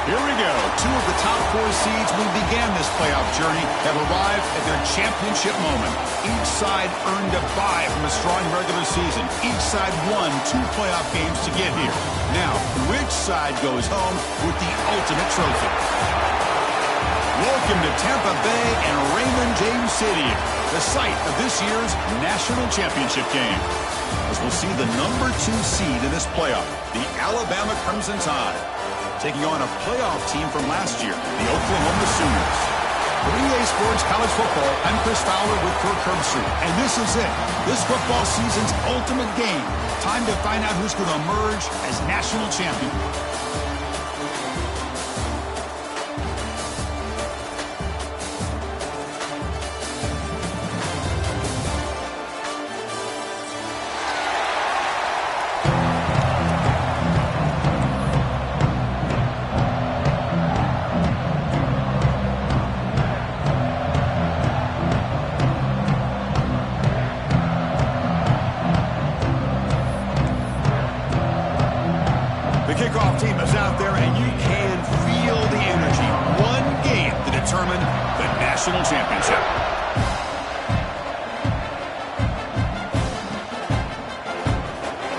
Here we go. Two of the top four seeds we began this playoff journey have arrived at their championship moment. Each side earned a bye from a strong regular season. Each side won 2 playoff games to get here. Now, which side goes home with the ultimate trophy? Welcome to Tampa Bay and Raymond James Stadium, the site of this year's national championship game. As we'll see the number 2 seed in this playoff, the Alabama Crimson Tide, taking on a playoff team from last year, the Oklahoma Sooners. For EA Sports College Football, I'm Chris Fowler with Kirk Herbstreit, and this is it. This football season's ultimate game. Time to find out who's going to emerge as national champion. The kickoff team is out there, and you can feel the energy. One game to determine the national championship.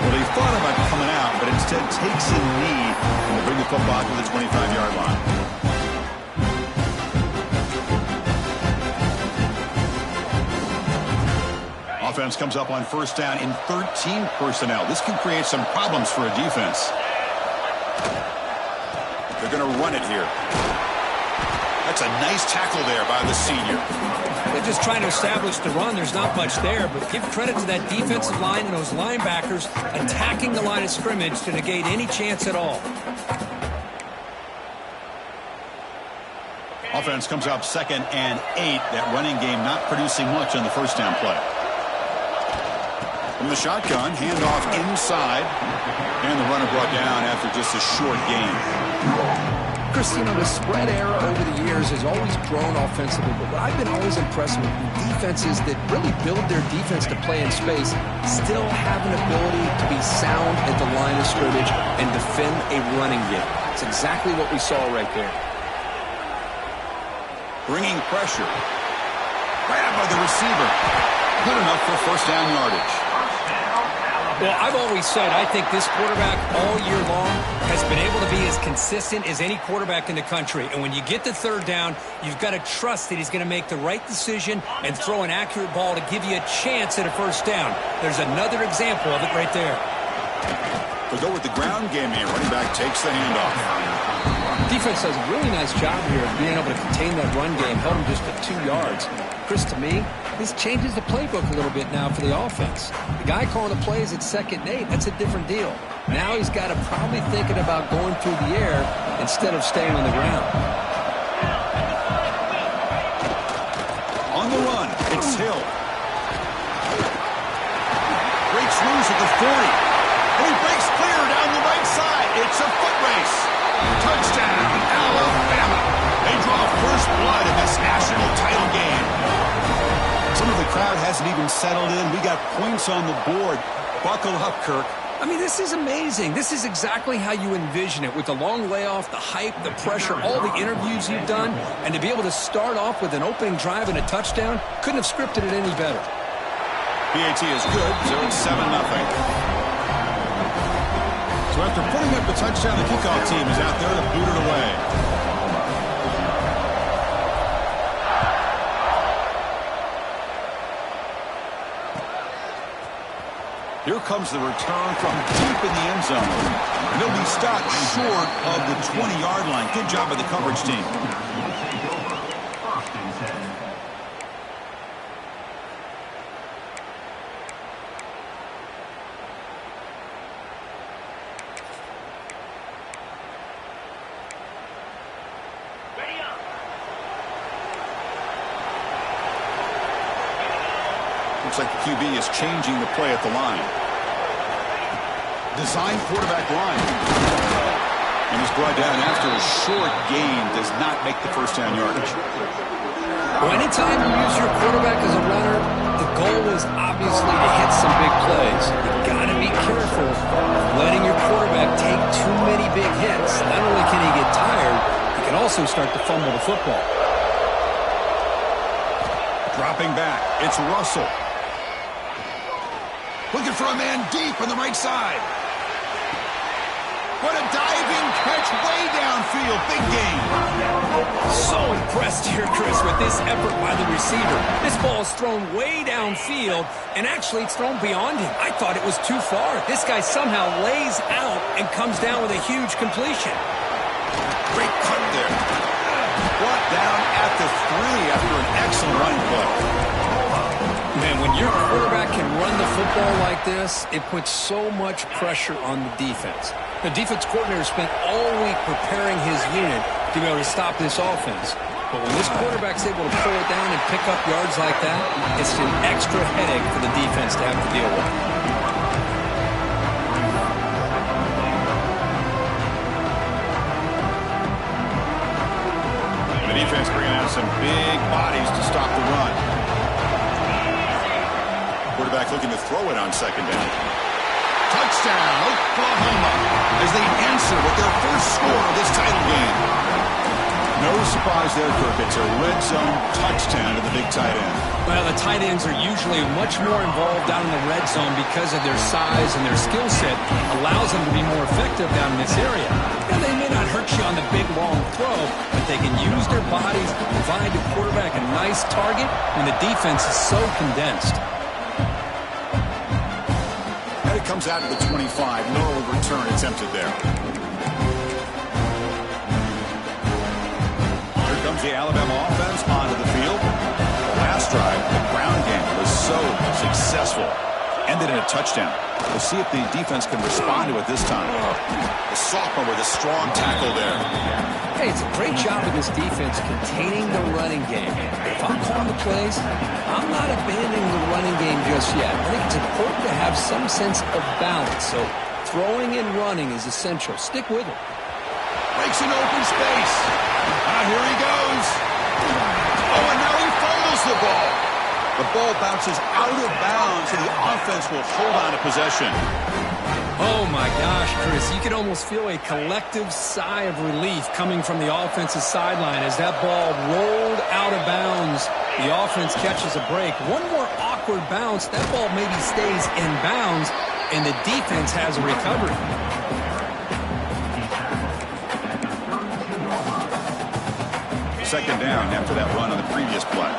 Well, they thought about coming out, but instead takes a knee and will bring the football to the 25-yard line. Offense comes up on first down in 13 personnel. This can create some problems for a defense. They're going to run it here. That's a nice tackle there by the senior. They're just trying to establish the run. There's not much there, but give credit to that defensive line and those linebackers attacking the line of scrimmage to negate any chance at all. Offense comes up 2nd and 8. That running game not producing much on the first down play. From the shotgun, handoff inside. And the runner brought down after just a short gain. Chris, you know, the spread era over the years has always grown offensively, but what I've been always impressed with defenses that really build their defense to play in space still have an ability to be sound at the line of scrimmage and defend a running game. It's exactly what we saw right there. Bringing pressure. Grabbed by the receiver. Good enough for first down yardage. Well, I've always said I think this quarterback all year long has been able to be as consistent as any quarterback in the country. And when you get to third down, you've got to trust that he's going to make the right decision and throw an accurate ball to give you a chance at a first down. There's another example of it right there. They'll go with the ground game here. Running back takes the handoff. Defense does a really nice job here of being able to contain that run game, held him just at 2 yards. Chris, to me, this changes the playbook a little bit now for the offense. The guy calling the plays at 2nd and 8, that's a different deal. Now he's got to probably thinking about going through the air instead of staying on the ground. On the run, it's Hill. Breaks loose at the 40. And he breaks clear down the right side. It's a foot race. Touchdown, Alabama. They draw first blood in this national title game. Some of the crowd hasn't even settled in. We got points on the board. Buckle up, Kirk. I mean, this is amazing. This is exactly how you envision it, with the long layoff, the hype, the pressure, all the interviews you've done, and to be able to start off with an opening drive and a touchdown, couldn't have scripted it any better. PAT is good, so it's 7-0. So after putting up the touchdown, the kickoff team is out there to boot it away. Here comes the return from deep in the end zone. And they'll be stopped short of the 20-yard line. Good job by the coverage team. Looks like the QB is changing the play at the line. Design quarterback line. And he's brought down after a short gain. Does not make the first down yardage. Well, anytime you use your quarterback as a runner, the goal is obviously to hit some big plays. You've got to be careful of letting your quarterback take too many big hits. Not only can he get tired, also start to fumble the football. Dropping back, it's Russell. Looking for a man deep on the right side. What a diving catch way downfield. Big gain. So impressed here, Chris, with this effort by the receiver. This ball is thrown way downfield, and actually it's thrown beyond him. I thought it was too far. This guy somehow lays out and comes down with a huge completion. Great cut there. Brought down at the 3 after an excellent running play. Man, when your quarterback can run the football like this, it puts so much pressure on the defense. The defense coordinator spent all week preparing his unit to be able to stop this offense. But when this quarterback's able to pull it down and pick up yards like that, it's an extra headache for the defense to have to deal with. The defense bringing out some big bodies to stop the run. Quarterback looking to throw it on second down. Touchdown, Oklahoma, as they answer with their first score of this title game. No surprise there, Kirk. It's a red zone touchdown to the big tight end. Well, the tight ends are usually much more involved down in the red zone because of their size and their skill set allows them to be more effective down in this area. Now, they may not hurt you on the big, long throw, but they can use their bodies to provide the quarterback a nice target when the defense is so condensed. And it comes out to the 25. No return attempted there. Here comes the Alabama offense onto the field. The last drive, the ground game was so successful. Ended in a touchdown. We'll see if the defense can respond to it this time. The sophomore with a strong tackle there. Hey, it's a great job of this defense containing the running game. If I'm calling the plays, I'm not abandoning the running game just yet. I think it's important to have some sense of balance. So throwing and running is essential. Stick with it. Breaks an open space. Here he goes. Oh, and now he fumbles the ball. The ball bounces out of bounds, and the offense will hold on to possession. Oh, my gosh, Chris. You could almost feel a collective sigh of relief coming from the offensive sideline as that ball rolled out of bounds. The offense catches a break. One more awkward bounce. That ball maybe stays in bounds, and the defense has a recovery. Second down after that run on the previous play.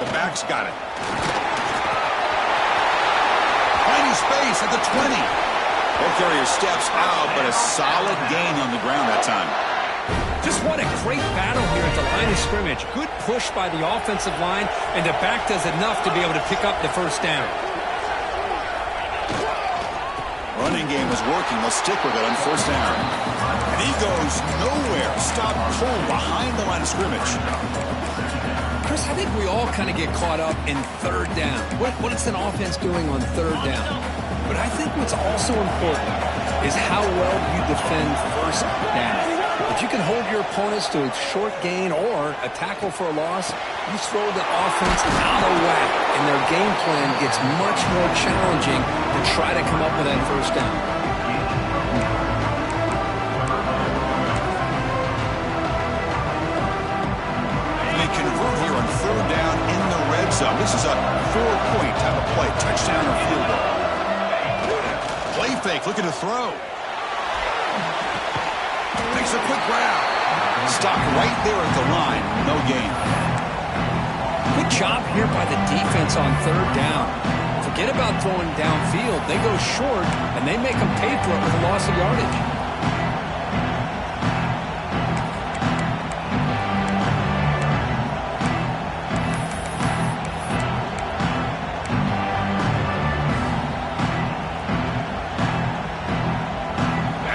The back's got it. Tiny space at the 20. Ball carrier steps out, but a solid gain on the ground that time. Just what a great battle here at the line of scrimmage. Good push by the offensive line, and the back does enough to be able to pick up the first down. Running game is working. They'll stick with it on first down. And he goes nowhere. Stop pulled behind the line of scrimmage. Chris, I think we all kind of get caught up in third down. What is an offense doing on third down? But I think what's also important is how well you defend first down. If you can hold your opponents to a short gain or a tackle for a loss, you throw the offense out of whack, and their game plan gets much more challenging to try to come up with that first down. They convert here on third down in the red zone. This is a 4-point type of play, touchdown or field goal. Play fake, looking to throw. Makes a quick grab. Stopped right there at the line. No gain. Good job here by the defense on third down. Forget about throwing downfield. They go short, and they make them pay for it with a loss of yardage.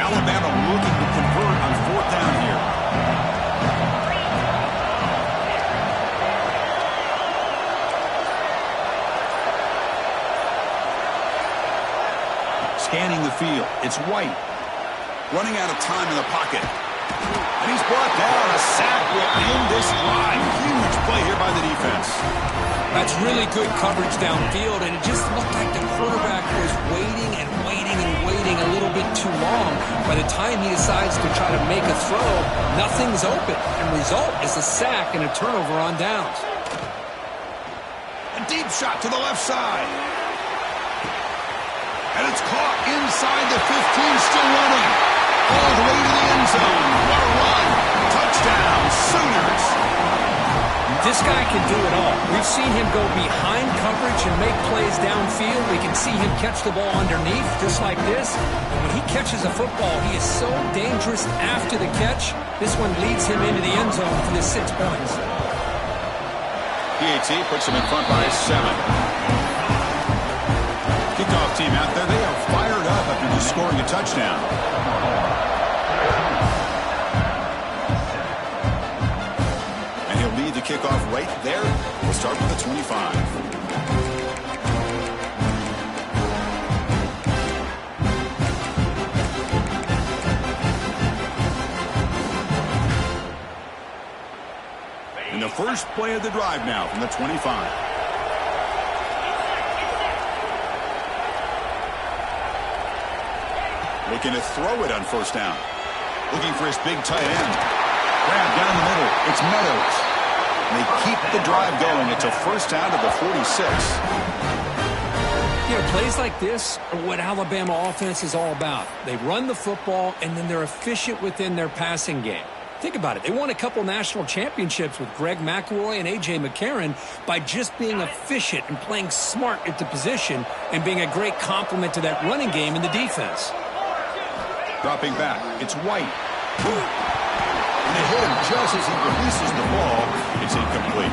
Alabama looking to convert on fourth down here. Scanning the field. It's White. Running out of time in the pocket. And he's brought down. A sack will end this drive. Huge play here by the defense. That's really good coverage downfield, and it just looked like the quarterback was waiting and waiting and waiting a little bit too long. By the time he decides to try to make a throw, nothing's open. And result is a sack and a turnover on downs. A deep shot to the left side. And it's caught inside the 15, still running. All the way to the end zone. What a run. Touchdown, Sooners. This guy can do it all. We've seen him go behind coverage and make plays downfield. We can see him catch the ball underneath, just like this. And when he catches a football, he is so dangerous after the catch. This one leads him into the end zone for the 6 points. PAT puts him in front by 7. Kickoff team out there, they are fired up after just scoring a touchdown. The kickoff right there. We'll start with the 25. And the first play of the drive now from the 25. Looking to throw it on first down. Looking for his big tight end. Grab down the middle. It's Meadows. They keep the drive going. It's a first down to the 46. You know, plays like this are what Alabama offense is all about. They run the football, and then they're efficient within their passing game. Think about it. They won a couple national championships with Greg McElroy and A.J. McCarron by just being efficient and playing smart at the position and being a great complement to that running game in the defense. Dropping back. It's White. And they hit him just as he releases the ball. It's incomplete.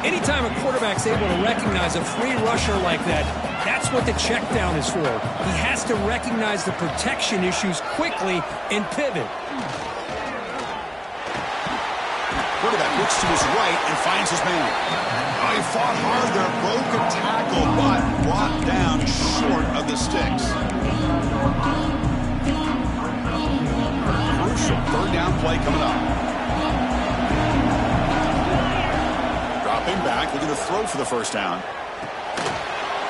Anytime a quarterback's able to recognize a free rusher like that, that's what the check down is for. He has to recognize the protection issues quickly and pivot. Quarterback looks to his right and finds his man. He fought hard there, broke a tackle, but brought down short of the sticks. Crucial third down play coming up. Dropping back, looking to throw for the first down.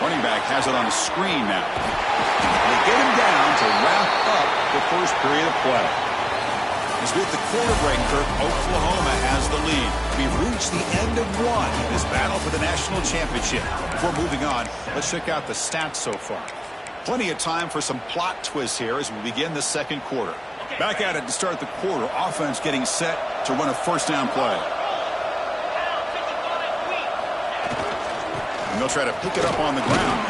Running back has it on a screen now. They get him down to wrap up the first period of play. As with the quarter breaker, Oklahoma has the lead. We've reached the end of one in this battle for the national championship. Before moving on, let's check out the stats so far. Plenty of time for some plot twists here as we begin the second quarter. Back at it to start the quarter. Offense getting set to run a first down play. And they'll try to pick it up on the ground.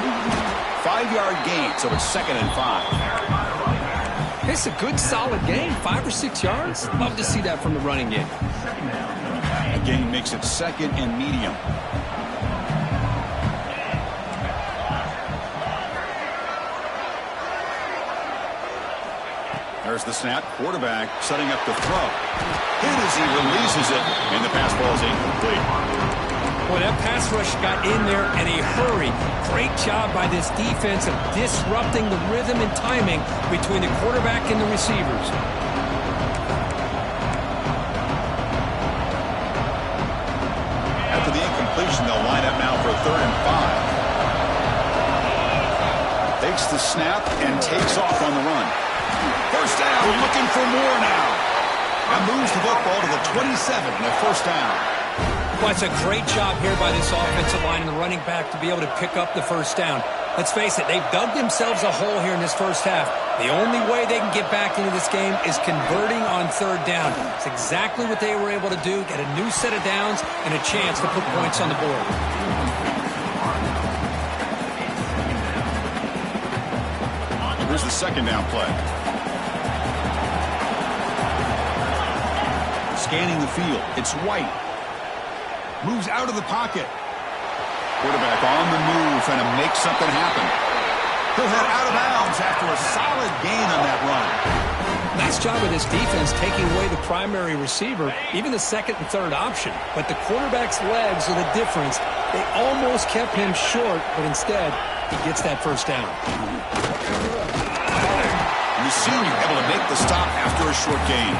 5-yard gain, so it's 2nd and 5. It's a good, solid game. 5 or 6 yards. Love to see that from the running game. A gain makes it 2nd and medium. There's the snap. Quarterback setting up the throw. Hit as he releases it, and the pass ball is incomplete. Boy, that pass rush got in there in a hurry. Great job by this defense of disrupting the rhythm and timing between the quarterback and the receivers. After the incompletion, they'll line up now for 3rd and 5. Takes the snap and takes off on the run. First down, looking for more now. And moves the football to the 27 and a first down. Well, it's a great job here by this offensive line and the running back to be able to pick up the first down. Let's face it, they've dug themselves a hole here in this first half. The only way they can get back into this game is converting on 3rd down. It's exactly what they were able to do, get a new set of downs and a chance to put points on the board. Here's the 2nd down play. Scanning the field, it's White. Moves out of the pocket. Quarterback on the move, trying to make something happen. He'll head out of bounds after a solid gain on that run. Nice job of this defense taking away the primary receiver, even the 2nd and 3rd option. But the quarterback's legs are the difference. They almost kept him short, but instead, he gets that first down. And the senior able to make the stop after a short gain.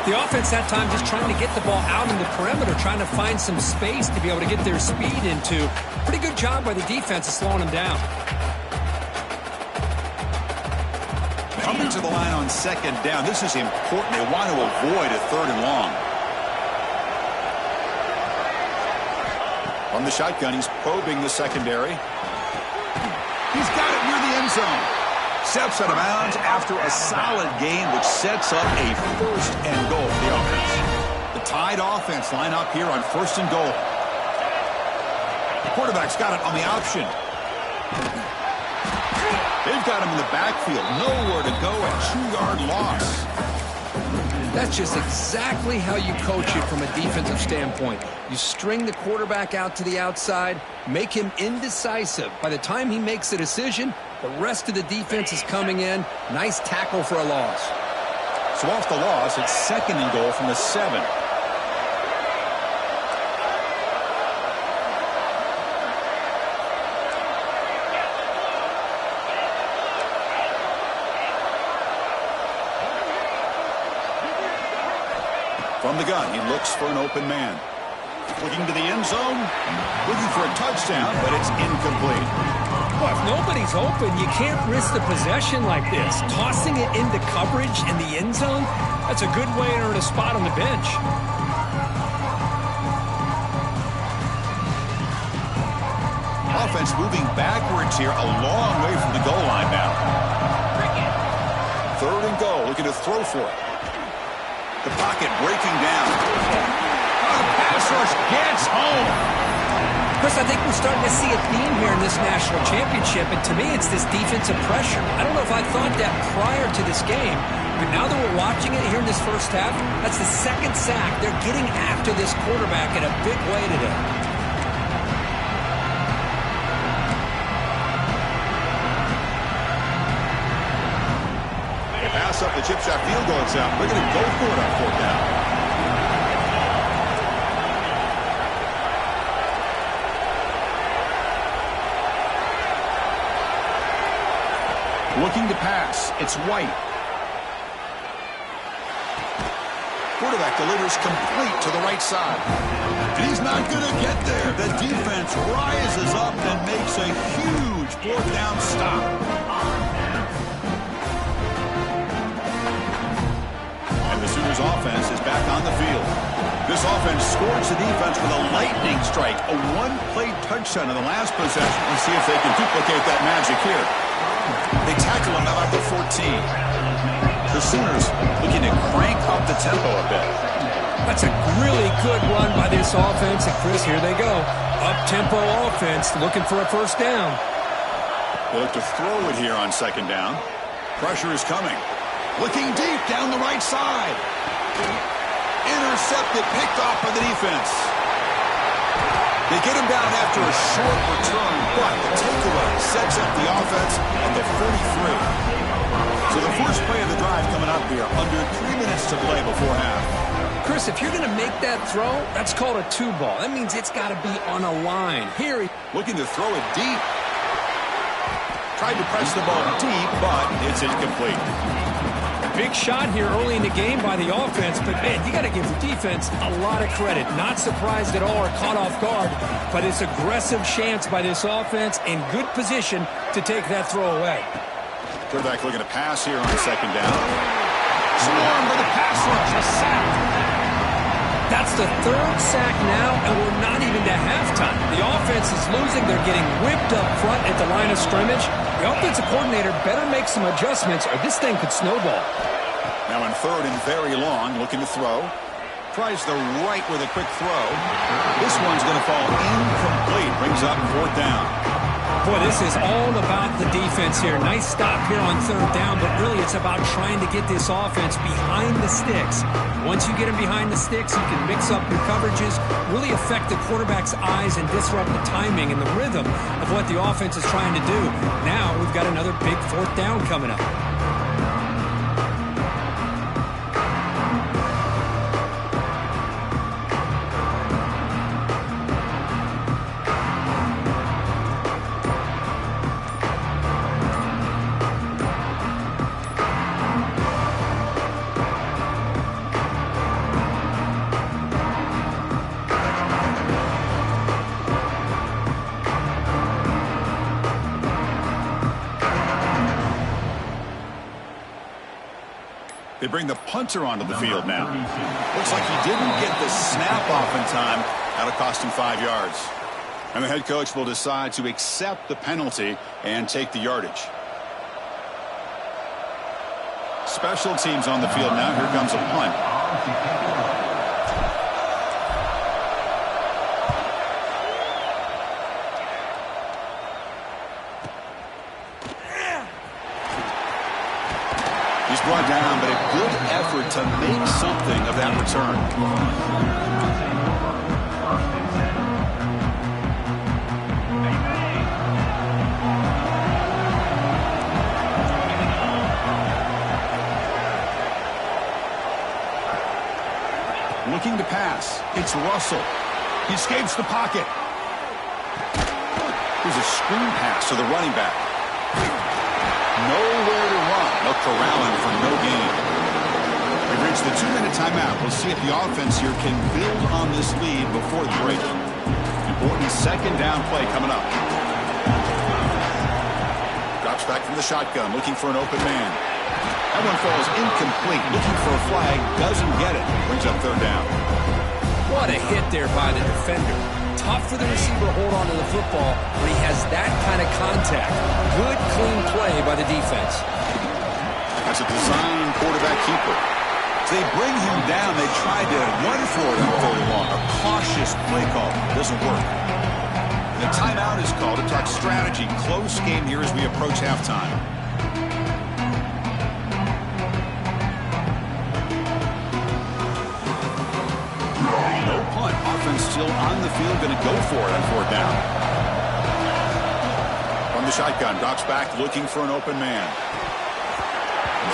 The offense that time just trying to get the ball out in the perimeter, trying to find some space to be able to get their speed into. Pretty good job by the defense of slowing them down. Coming to the line on second down. This is important. They want to avoid a third and long. From the shotgun, he's probing the secondary. He's got it near the end zone. Steps out of bounds after a solid gain, which sets up a first and goal for the offense. The Tide offense line up here on first and goal. The quarterback's got it on the option. They've got him in the backfield. Nowhere to go, a 2-yard loss. That's just exactly how you coach it from a defensive standpoint. You string the quarterback out to the outside, make him indecisive. By the time he makes a decision, the rest of the defense is coming in. Nice tackle for a loss. So off the loss, it's second and goal from the 7. From the gun, he looks for an open man. Looking to the end zone, looking for a touchdown, but it's incomplete. Well, if nobody's open, you can't risk the possession like this. Tossing it into coverage in the end zone, that's a good way to earn a spot on the bench. Offense moving backwards here, a long way from the goal line now. Third and goal, looking to throw for it. The pocket breaking down. Oh, the pass rush gets home. Chris, I think we're starting to see a theme here in this national championship, and to me it's this defensive pressure. I don't know if I thought that prior to this game, but now that we're watching it here in this first half, that's the second sack. They're getting after this quarterback in a big way today. They pass up the chip shot field goal attempt. They're going to go for it on fourth down. Looking to pass. It's White. Quarterback delivers complete to the right side. He's not going to get there. The defense rises up and makes a huge fourth down stop. And the Sooners offense is back on the field. This offense scores the defense with a lightning strike. A one-play touchdown in the last possession. Let's see if they can duplicate that magic here. They tackle him about the 14. The Sooners looking to crank up the tempo a bit. That's a really good run by this offense. And Chris, here they go. Up-tempo offense looking for a first down. They look to throw it here on second down. Pressure is coming. Looking deep down the right side. Intercepted, picked off by the defense. They get him down after a short return, but the takeaway sets up the offense at the 43. So the first play of the drive coming up here, under 3 minutes to play before half. Chris, if you're going to make that throw, that's called a 2-ball. That means it's got to be on a line. Here, looking to throw it deep. Tried to press the ball deep, but it's incomplete. Big shot here early in the game by the offense, but man, you got to give the defense a lot of credit. Not surprised at all or caught off guard, but it's aggressive chance by this offense in good position to take that throw away. Quarterback looking to pass here on second down. Swarm with a pass rush, a sack. That's the third sack now, and we're not even to halftime. The offense is losing. They're getting whipped up front at the line of scrimmage. The offensive coordinator better make some adjustments or this thing could snowball. Now in third and very long, looking to throw. Tries the right with a quick throw. This one's going to fall incomplete. Brings up fourth down. Boy, this is all about the defense here. Nice stop here on third down, but really it's about trying to get this offense behind the sticks. Once you get them behind the sticks, you can mix up your coverages, really affect the quarterback's eyes and disrupt the timing and the rhythm of what the offense is trying to do. Now we've got another big fourth down coming up. They bring the punter onto the field now. Looks like he didn't get the snap off in time. That'll cost him 5 yards. And the head coach will decide to accept the penalty and take the yardage. Special teams on the field now. Here comes a punt. He's brought down, but a good effort to make something of that return. Looking to pass. It's Russell. He escapes the pocket. Here's a screen pass to the running back. Nowhere to run. No corralling for no gain. We've reached the 2-minute timeout. We'll see if the offense here can build on this lead before the break. Important second down play coming up. Drops back from the shotgun, looking for an open man. That one falls incomplete. Looking for a flag, doesn't get it. Brings up third down. What a hit there by the defender. Tough for the receiver to hold on to the football when he has that kind of contact. Good, clean play by the defense. That's a design quarterback keeper. So they bring him down. They tried to run for it on third and long. A cautious play call. Doesn't work. The timeout is called to talk strategy. Close game here as we approach halftime. Offense still on the field, going to go for it on fourth down. From the shotgun, drops back, looking for an open man.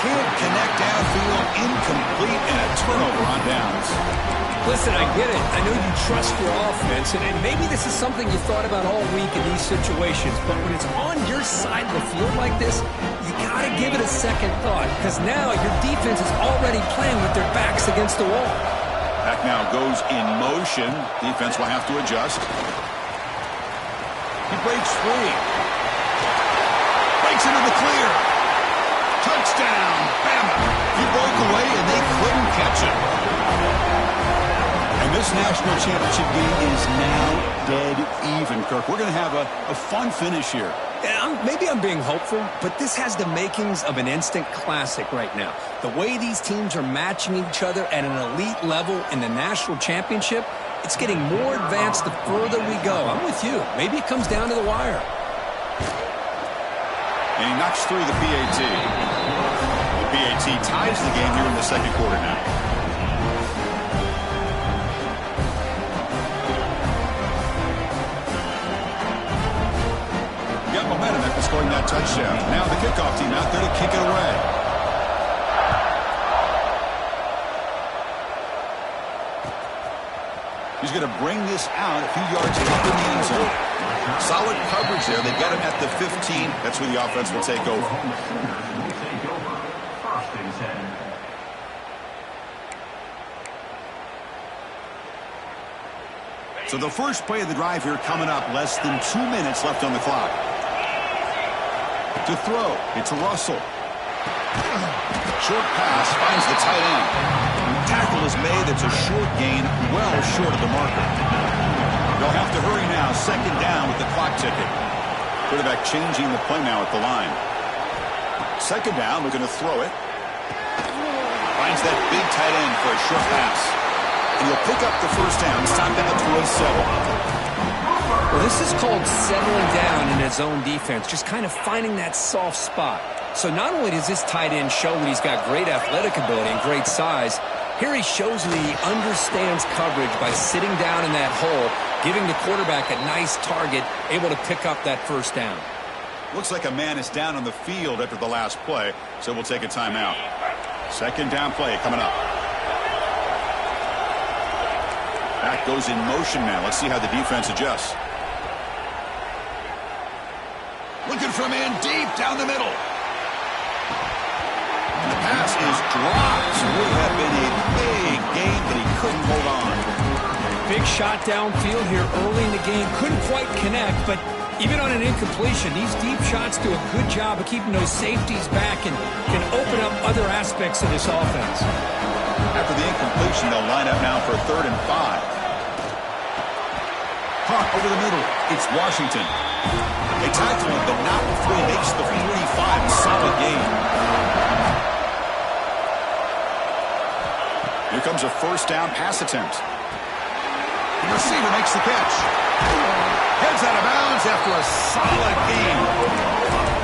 Can't connect downfield, incomplete, and a turnover on downs. Listen, I get it. I know you trust your offense, and maybe this is something you thought about all week in these situations, but when it's on your side of the field like this, you got to give it a second thought, because now your defense is already playing with their backs against the wall. Back now goes in motion. Defense will have to adjust. He breaks free. Breaks into the clear. Touchdown, Bama. He broke away and they couldn't catch him. And this national championship game is now dead even, Kirk. We're going to have a fun finish here. Yeah, maybe I'm being hopeful, but this has the makings of an instant classic right now. The way these teams are matching each other at an elite level in the national championship, it's getting more advanced the further we go. I'm with you. Maybe it comes down to the wire. And he knocks through the PAT. The PAT ties the game here in the second quarter now. Momentum after scoring that touchdown. Now the kickoff team out there to kick it away. He's going to bring this out a few yards up in the end zone. Solid coverage there. They got him at the 15. That's where the offense will take over. So the first play of the drive here coming up. Less than 2 minutes left on the clock. To throw, it's Russell. Short pass finds the tight end. Tackle is made. It's a short gain, well short of the marker. They'll have to hurry now. Second down with the clock ticking. Quarterback changing the play now at the line. Second down, looking to throw it. Finds that big tight end for a short pass. And he'll pick up the first down. It's time down to a 7. Well, this is called settling down in his own defense, just kind of finding that soft spot. So not only does this tight end show that he's got great athletic ability and great size, here he shows that he understands coverage by sitting down in that hole, giving the quarterback a nice target, able to pick up that first down. Looks like a man is down on the field after the last play, so we'll take a timeout. Second down play coming up. Back goes in motion now. Let's see how the defense adjusts. Looking for a man deep down the middle. And the pass is dropped. Would have been a big gain, but he couldn't hold on. Big shot downfield here early in the game. Couldn't quite connect, but Even on an incompletion, these deep shots do a good job of keeping those safeties back and can open up other aspects of this offense. After the incompletion, they'll line up now for 3rd and 5. Caught over the middle. It's Washington. They tackle him, but not before he makes the 45. Solid gain. Here comes a 1st down pass attempt. The receiver makes the catch. Heads out of bounds after a solid gain.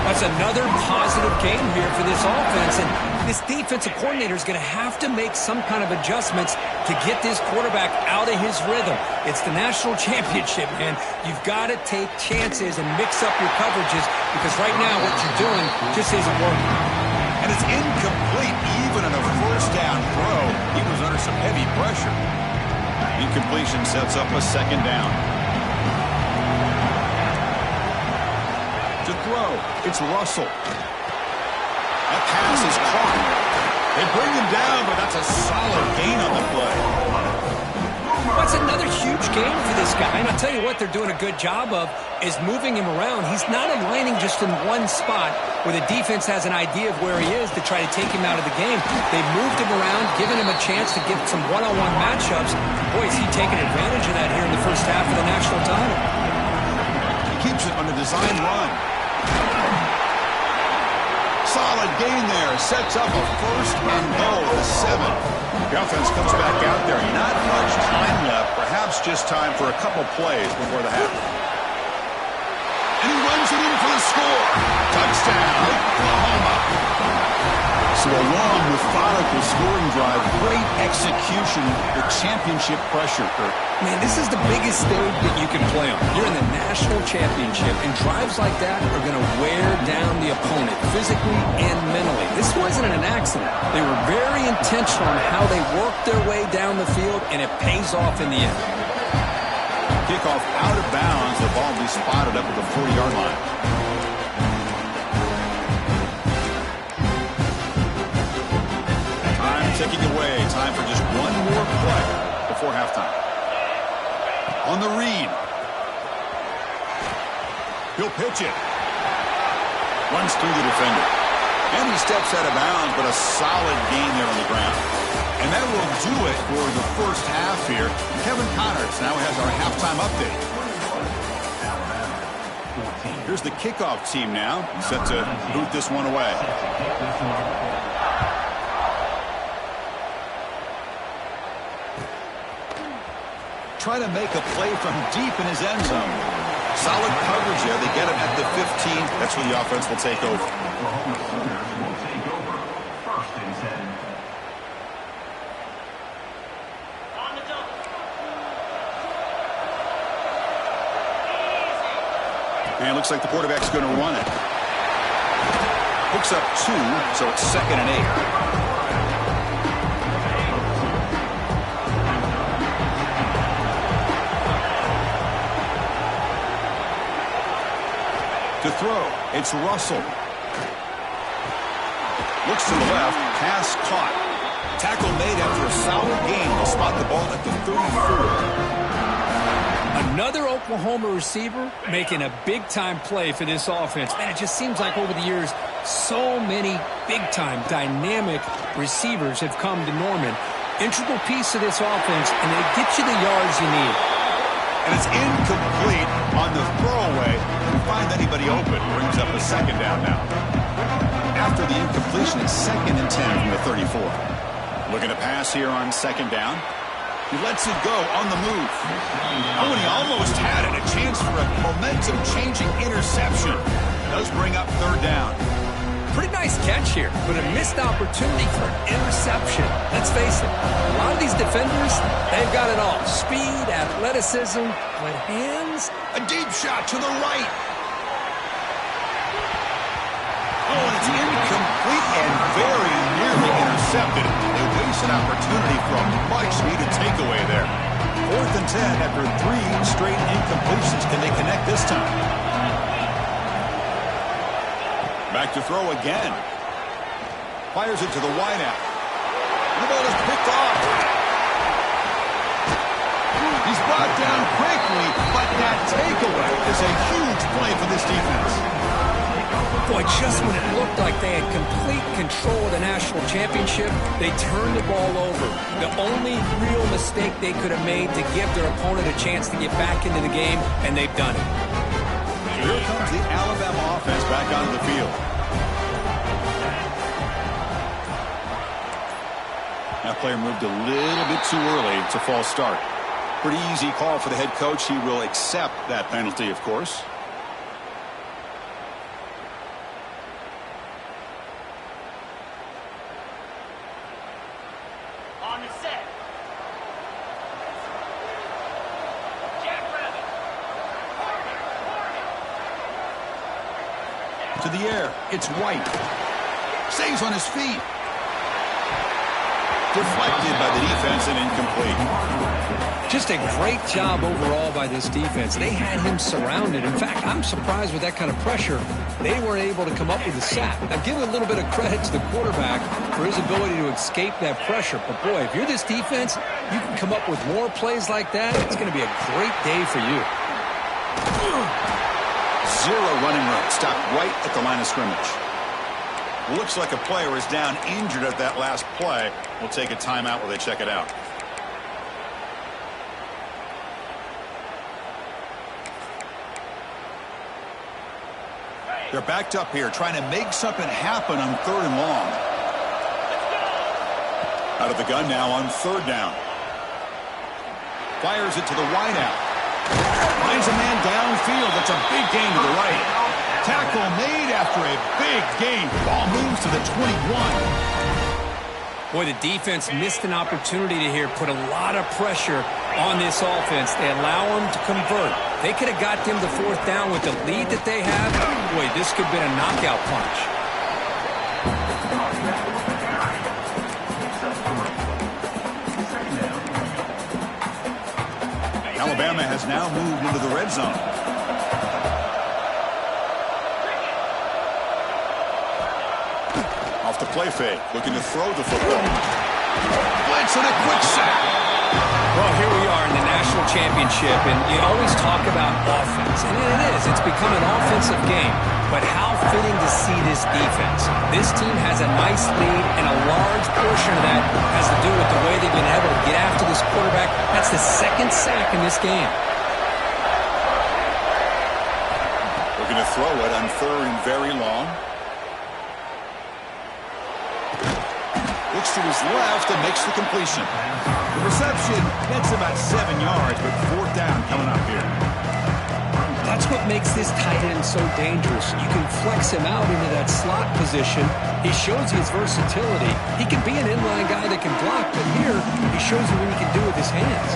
That's another positive game here for this offense, and this defensive coordinator is going to have to make some kind of adjustments to get this quarterback out of his rhythm. It's the national championship, man. You've got to take chances and mix up your coverages because right now what you're doing just isn't working. And it's incomplete even on a 1st down throw. He was under some heavy pressure. Incompletion sets up a 2nd down. To throw, it's Russell. That pass is caught. They bring him down, but that's a solid gain on the play. That's another huge game for this guy. And I'll tell you what they're doing a good job of is moving him around. He's not aligning just in one spot where the defense has an idea of where he is to try to take him out of the game. They've moved him around, given him a chance to get some one-on-one matchups. Boy, is he taking advantage of that here in the first half of the national title. He keeps it on a design run. Solid gain there. Sets up a 1st and goal at the 7. The offense comes back out there. Not much time left. Perhaps just time for a couple plays before the half. And he runs it in for the score. Touchdown, Oklahoma. So a long, methodical scoring drive. Great execution. The championship pressure, Kurt. Man, this is the biggest stage that you can play on. You're in the national championship, and drives like that are going to wear down the opponent physically and mentally. This wasn't an accident. They were very intentional on how they worked their way down the field, and it pays off in the end. Kickoff out of bounds. The ball will be spotted up at the 40-yard line. Time ticking away. Time for just one more play before halftime. On the read. He'll pitch it. Runs through the defender. And he steps out of bounds, but a solid gain there on the ground. And that will do it for the first half here. Kevin Connors now has our halftime update. Here's the kickoff team now, set to boot this one away. Trying to make a play from deep in his end zone. Solid coverage here. They get him at the 15. That's where the offense will take over. And it looks like the quarterback's going to run it. Hooks up 2, so it's 2nd and 8. To throw, it's Russell. Looks to the left, pass caught. Tackle made after a solid gain. They'll spot the ball at the 34. Another Oklahoma receiver making a big-time play for this offense. Man, it just seems like over the years, so many big-time, dynamic receivers have come to Norman. Integral piece of this offense, and they get you the yards you need. And it's incomplete on the throwaway. Didn't find anybody open. Brings up a 2nd down now. After the incompletion, it's 2nd and 10 from the 34. Looking to pass here on 2nd down. He lets it go on the move. Oh, and he almost had it. A chance for a momentum-changing interception. Does bring up 3rd down. Pretty nice catch here, but a missed opportunity for an interception. Let's face it, a lot of these defenders, they've got it all. Speed, athleticism, but hands. A deep shot to the right. Oh, and it's incomplete and very nearly intercepted. They waste an opportunity for a much-needed takeaway there. 4th and 10 after 3 straight incompletions. Can they connect this time? Back to throw again. Fires it to the wideout. The ball is picked off. He's brought down quickly, but that takeaway is a huge play for this defense. Boy, just when it looked like they had complete control of the national championship, they turned the ball over. The only real mistake they could have made to give their opponent a chance to get back into the game, and they've done it. Here comes the Alabama offense back onto the field. That player moved a little bit too early. It's a false start. Pretty easy call for the head coach. He will accept that penalty, of course. On the set. Jackrabbit. To the air. It's White. Stays on his feet. Deflected by the defense and incomplete. Just a great job overall by this defense. They had him surrounded. In fact, I'm surprised with that kind of pressure, they weren't able to come up with a sack. Now, give a little bit of credit to the quarterback for his ability to escape that pressure. But, boy, if you're this defense, you can come up with more plays like that. It's going to be a great day for you. Zero running room. Stopped right at the line of scrimmage. Looks like a player is down injured at that last play. We'll take a timeout while they check it out. They're backed up here, trying to make something happen on 3rd and long. Out of the gun now on 3rd down. Fires it to the wideout. Finds a man downfield. That's a big gain to the right. Tackle made after a big gain. Ball moves to the 21. Boy, the defense missed an opportunity to here put a lot of pressure on this offense. They allow them to convert. They could have got them to 4th down with the lead that they have. Boy, this could have been a knockout punch. Alabama has now moved into the red zone. Off the play fake, looking to throw the football. Blitz and a quick sack. Well, here we are in the national championship, and you always talk about offense. And it is. It's become an offensive game. But how fitting to see this defense. This team has a nice lead, and a large portion of that has to do with the way they've been able to get after this quarterback. That's the 2nd sack in this game. Looking to throw it on 3rd and very long. Looks to his left and makes the completion. The reception gets about 7 yards, but 4th down coming up here. That's what makes this tight end so dangerous. You can flex him out into that slot position. He shows you his versatility. He can be an inline guy that can block, but here he shows you what he can do with his hands.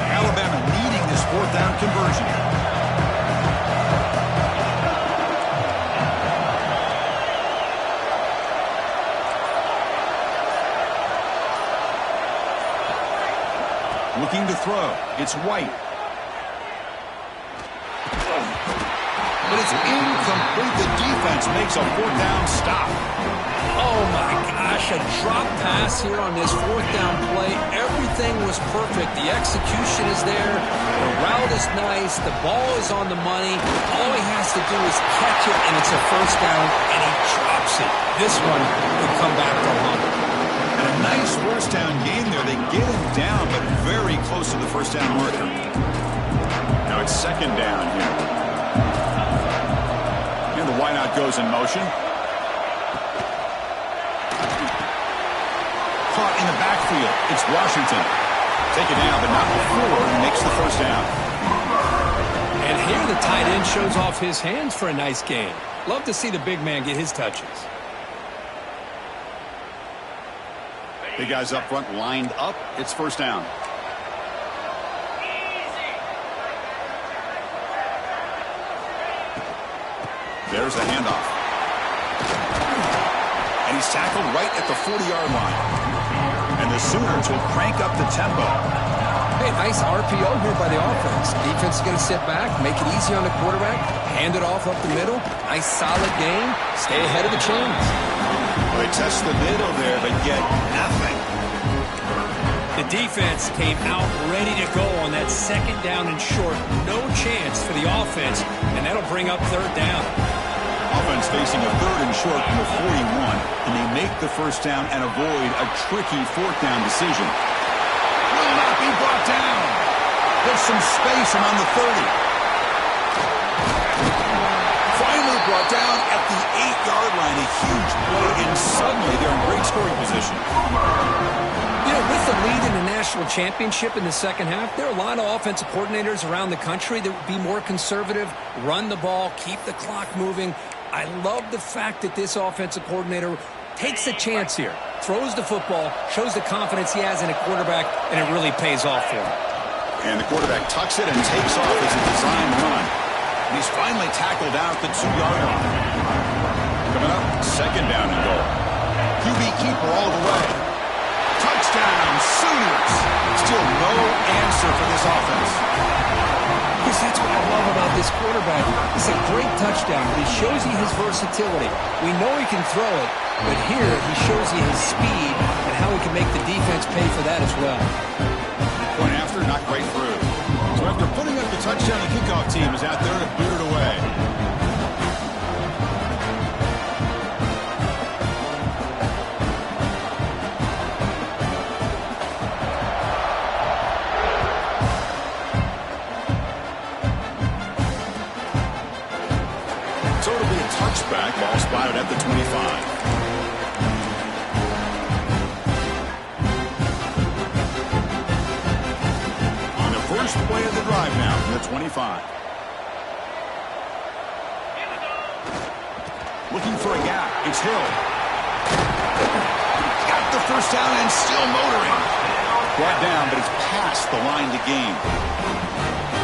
Alabama needing this 4th down conversion. Looking to throw. It's White. But it's incomplete. The defense makes a 4th down stop. Oh, my gosh. A drop pass here on this 4th down play. Everything was perfect. The execution is there. The route is nice. The ball is on the money. All he has to do is catch it, and it's a 1st down, and he drops it. This one could come back to haunt him. And a nice 1st down game there. They get him down, but very close to the 1st down marker. Now it's 2nd down here. And the wideout goes in motion. Caught in the backfield. It's Washington. Taken down, but not before. Makes the 1st down. And here the tight end shows off his hands for a nice gain. Love to see the big man get his touches. Big guys up front lined up. It's 1st down. There's the handoff. And he's tackled right at the 40-yard line. And the Sooners will crank up the tempo. Hey, nice RPO here by the offense. Defense is going to sit back, make it easy on the quarterback, hand it off up the middle. Nice solid game. Stay ahead of the chains. Well, they test the middle there, but get nothing. The defense came out ready to go on that second down and short. No chance for the offense, and that'll bring up third down. Offense facing a third and short from the 41, and they make the first down and avoid a tricky fourth down decision. Will not be brought down. There's some space around the 30. Finally brought down at the 8-yard line. A huge play, and suddenly they're in great scoring position. You know, with the lead in the national championship in the second half, there are a lot of offensive coordinators around the country that would be more conservative, run the ball, keep the clock moving. I love the fact that this offensive coordinator takes a chance here, throws the football, shows the confidence he has in a quarterback, and it really pays off for him. And the quarterback tucks it and takes off as a design run. And he's finally tackled out at the 2-yard line. Coming up, second down and goal. QB keeper all the way. Touchdown, Sooners. Still no answer for this offense. Because that's what I love about this quarterback. It's a great touchdown, but he shows you his versatility. We know he can throw it, but here he shows you his speed and how he can make the defense pay for that as well. Point after, not quite through. So after putting up the touchdown, the kickoff team is out there to boot it away. So it'll be a touchback, ball spotted at the 25. First play of the drive now from the 25. Looking for a gap. It's Hill. Got the first down and still motoring. Brought down, but it's past the line to gain.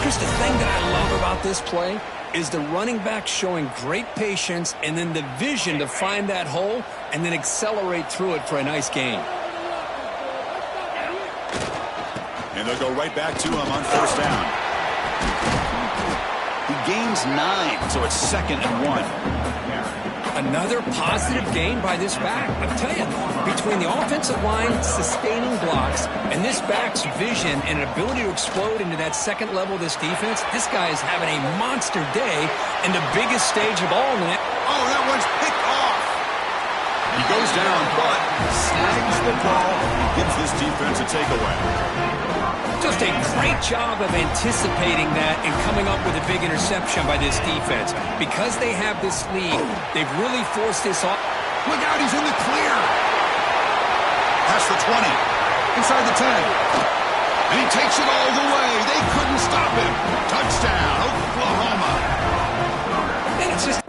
Chris, the thing that I love about this play is the running back showing great patience and then the vision to find that hole and then accelerate through it for a nice gain. And they'll go right back to him on first down. He gains 9, so it's second and 1. Another positive gain by this back. I'm telling you, between the offensive line sustaining blocks and this back's vision and ability to explode into that second level of this defense, this guy is having a monster day in the biggest stage of all. Oh, that one's picked off. He goes down, but snags the ball and gives this defense a takeaway. Just a great job of anticipating that and coming up with a big interception by this defense. Because they have this lead, they've really forced this off. Look out, he's in the clear. Past the 20, inside the 10. And he takes it all the way. They couldn't stop him. Touchdown, Oklahoma. And it's just...